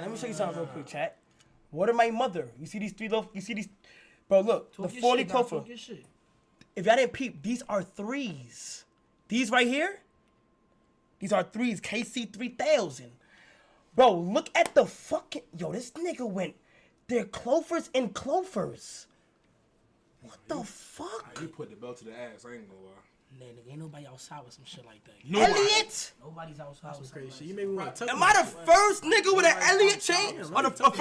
Let me show you something real quick, chat. What are my mother? You see these three little, you see these, bro, look, the 40 Clover. If y'all didn't peep, these are threes. These right here, these are threes, KC 3000. Bro, look at the fucking, yo, this nigga went, they're Clovers and Clovers. What the fuck? You put the belt to the ass, I ain't gonna lie. Nah, nigga, ain't nobody outside with some shit like that. Elliot? Nobody's outside with some Crazy shit. You made me want to Am I the first nigga with an Elliot chain? Or the first